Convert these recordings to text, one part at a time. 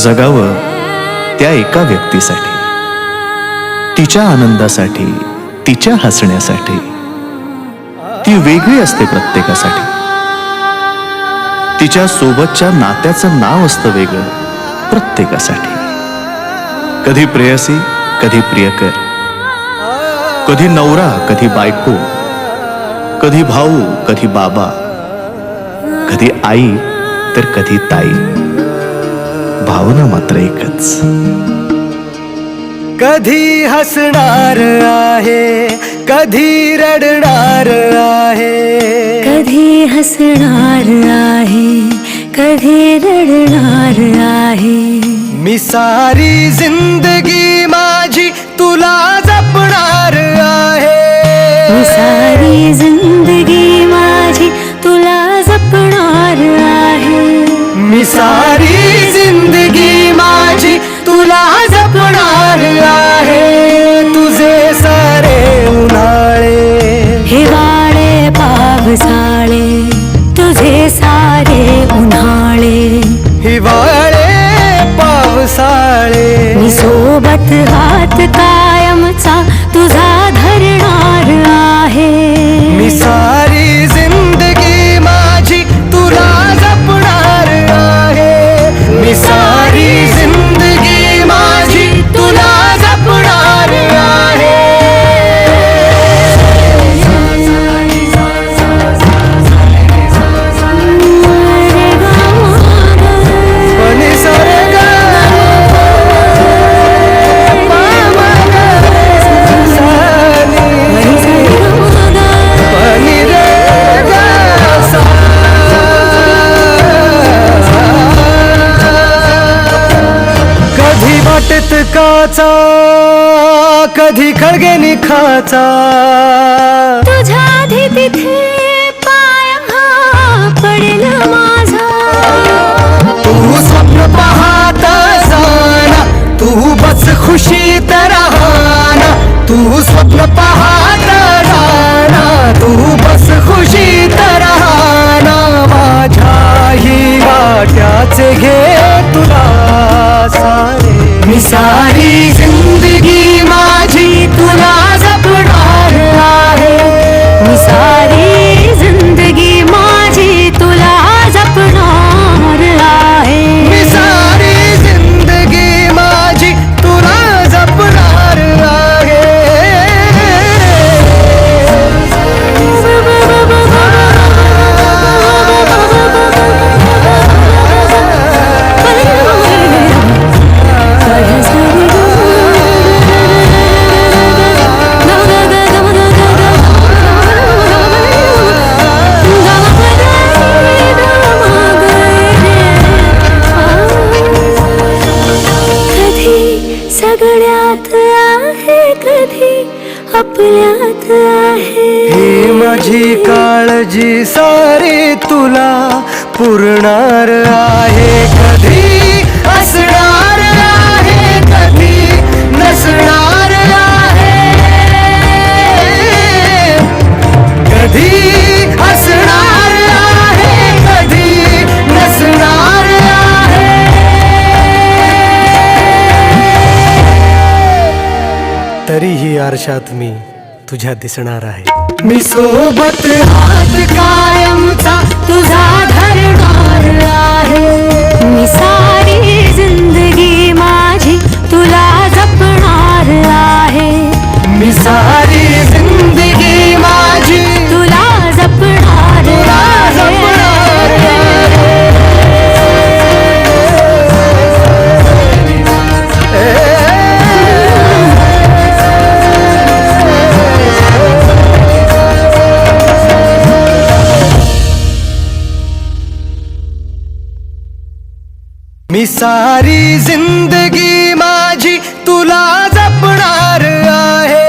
जगावं त्या एका व्यक्तीसाठी, तिच्या आनंदासाठी, तिच्या हसण्यासाठी. ती वेगळी असते प्रत्येकासाठी. तिच्या सोबतच्या नात्याचं नाव असतं वेगळं प्रत्येकासाठी. कधी प्रेयसी, कधी प्रियकर, कधी नवरा, कधी बायको, कधी भाऊ, कधी बाबा, कधी आई तर कधी ताई. भावना मात्र एकच. कधी हसणार आहे, कधी रडणार आहे, कधी हसणार आहे, कधी रडणार आहे. मी सारी जिंदगी माझी तुला जपणार आहे. मी सारी जिंदगी माझी तुला जपणार आहे. मी सारी जिंदगी माझी तुला जपणार आहे. तुझे सारे उन्हाळे, हिवाळे, पावसाळे, तुझे सारे उन्हाळे, हिवाळे, पावसाळे. मी सोबत हात कायमचा तुझा धरणार आहे. मी सारी जिंदगी माझी तुला जपणार आहे. मी सारी जिंदगी माझी तुला जपणार आहे. पनी सरे गा, पा मा गा, सानी, पनी रे गा, सा. कधी वाटेत काचा, कधी खळगे निखाचा. तुझ्या आधी तिथे पाय हा पडेल माझा. तू स्वप्न पाहत जाना, तू बस खुशीत राहना. तू स्वप्न पाहत जाना, तू बस खुशीत राहना. माझ्याही वाट्याचे घे तुला सारे. मी सारी जिंदगी माझी तुला जपणार आहे. मी सारी जिंदगी माझी तुला जपणार आहे. मी सारी जिंदगी माझी तुला जपणार आहे. कधी सगळ्यात आहे, कधी आपल्यात आहे. ही माझी काळजी सारी तुला पुरणार आहे. कधी असणार आहे, कधी नसणार आहे. कधी असणार आहे, कधी नसणार आहे. तरीही आरशात मी तुझ्या दिसणार आहे. मी सोबत हात कायमचा तुझा धरणार आहे. मी सारी जिंदगी माझी तुला जपणार आहे. मी सारी जिंदगी माझी तुला जपणार मी सारी जिंदगी माझी तुला जपणार आहे.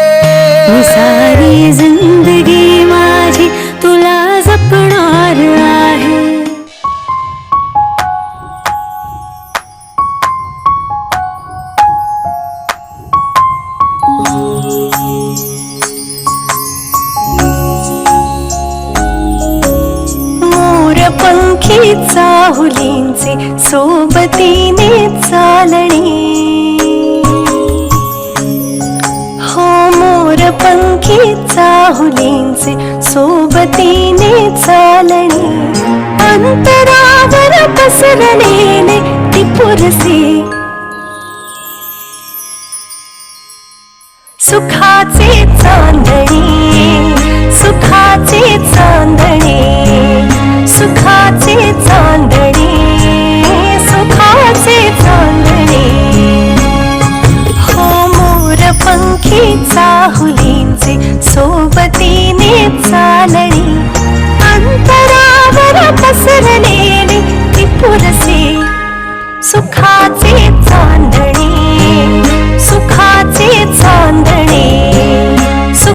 मी सारी जिंदगी माझी तुला जपणार आहे. मोर पंखी चाहुलींचे सोबतीने चा चालणे हो मोर पंखी चाहुलींचे सोबतीने चालणे अंतरावर पसरलेले ती पुरसे सुखाचे चांदणे सुखाचे चांदणे